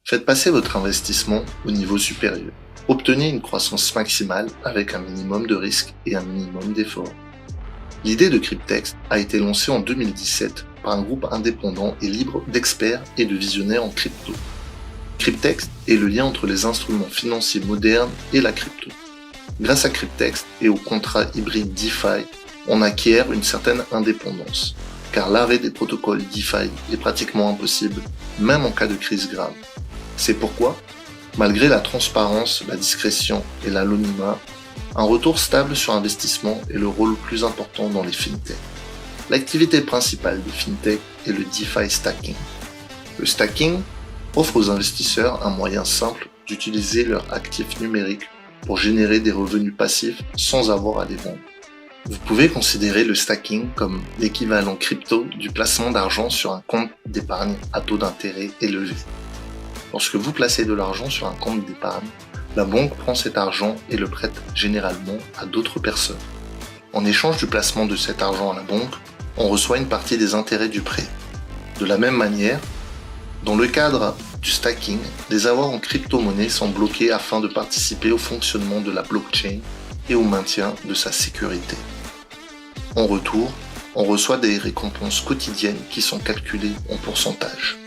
Faites passer votre investissement au niveau supérieur. Obtenez une croissance maximale avec un minimum de risque et un minimum d'effort. L'idée de Cryptex a été lancée en 2017 par un groupe indépendant et libre d'experts et de visionnaires en crypto. Cryptex est le lien entre les instruments financiers modernes et la crypto. Grâce à Cryptex et aux contrats hybrides DeFi, on acquiert une certaine indépendance, car l'arrêt des protocoles DeFi est pratiquement impossible, même en cas de crise grave. C'est pourquoi, malgré la transparence, la discrétion et l'anonymat, un retour stable sur investissement est le rôle le plus important dans les fintechs. L'activité principale des fintechs est le DeFi stacking. Le stacking offre aux investisseurs un moyen simple d'utiliser leurs actifs numériques pour générer des revenus passifs sans avoir à les vendre. Vous pouvez considérer le stacking comme l'équivalent crypto du placement d'argent sur un compte d'épargne à taux d'intérêt élevé. Lorsque vous placez de l'argent sur un compte d'épargne, la banque prend cet argent et le prête généralement à d'autres personnes. En échange du placement de cet argent à la banque, on reçoit une partie des intérêts du prêt. De la même manière, dans le cadre du stacking, les avoirs en crypto-monnaie sont bloqués afin de participer au fonctionnement de la blockchain et au maintien de sa sécurité. En retour, on reçoit des récompenses quotidiennes qui sont calculées en pourcentage.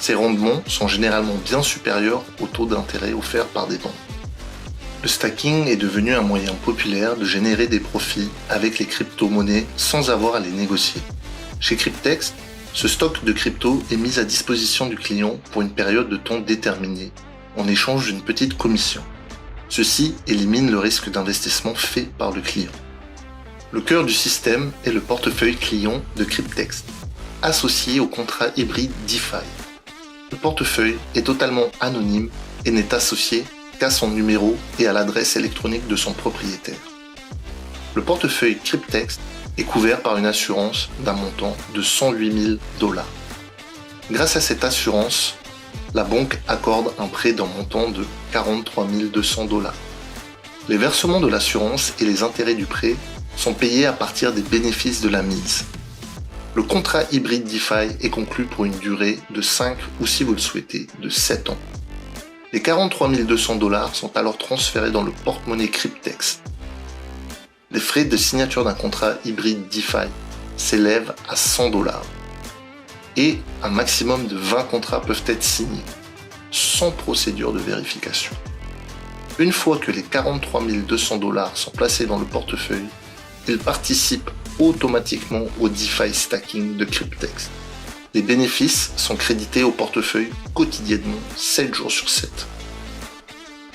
Ces rendements sont généralement bien supérieurs au taux d'intérêt offert par des banques. Le stacking est devenu un moyen populaire de générer des profits avec les crypto-monnaies sans avoir à les négocier. Chez Cryptex, ce stock de crypto est mis à disposition du client pour une période de temps déterminée, en échange d'une petite commission. Ceci élimine le risque d'investissement fait par le client. Le cœur du système est le portefeuille client de Cryptex, associé au contrat hybride DeFi. Le portefeuille est totalement anonyme et n'est associé qu'à son numéro et à l'adresse électronique de son propriétaire. Le portefeuille Cryptex est couvert par une assurance d'un montant de 108 000 $. Grâce à cette assurance, la banque accorde un prêt d'un montant de 43 200 $. Les versements de l'assurance et les intérêts du prêt sont payés à partir des bénéfices de la mise. Le contrat hybride DeFi est conclu pour une durée de 5 ou, si vous le souhaitez, de 7 ans. Les 43 200 $ sont alors transférés dans le porte-monnaie Cryptex. Les frais de signature d'un contrat hybride DeFi s'élèvent à 100 $ et un maximum de 20 contrats peuvent être signés, sans procédure de vérification. Une fois que les 43 200 $ sont placés dans le portefeuille, ils participent automatiquement au DeFi stacking de Cryptex. Les bénéfices sont crédités au portefeuille quotidiennement, 7 jours sur 7.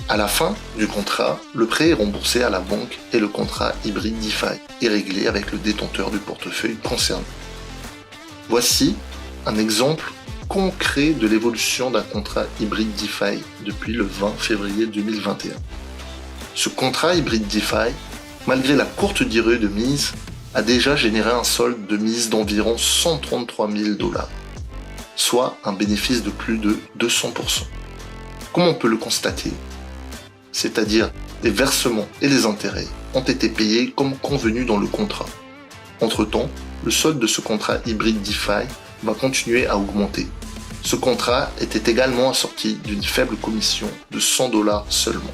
À la fin du contrat, le prêt est remboursé à la banque et le contrat hybride DeFi est réglé avec le détenteur du portefeuille concerné. Voici un exemple concret de l'évolution d'un contrat hybride DeFi depuis le 20 février 2021. Ce contrat hybride DeFi, malgré la courte durée de mise, a déjà généré un solde de mise d'environ 133 000 $, soit un bénéfice de plus de 200%. Comme on peut le constater, c'est-à-dire les versements et les intérêts ont été payés comme convenu dans le contrat. Entre-temps, le solde de ce contrat hybride DeFi va continuer à augmenter. Ce contrat était également assorti d'une faible commission de 100 $ seulement.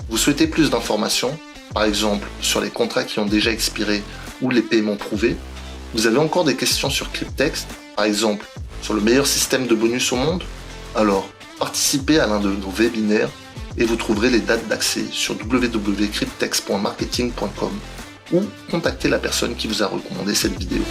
Vous souhaitez plus d'informations, par exemple sur les contrats qui ont déjà expiré ou les paiements prouvés? Vous avez encore des questions sur Cryptex, par exemple sur le meilleur système de bonus au monde? Alors, participez à l'un de nos webinaires et vous trouverez les dates d'accès sur www.cryptex.marketing.com ou contactez la personne qui vous a recommandé cette vidéo.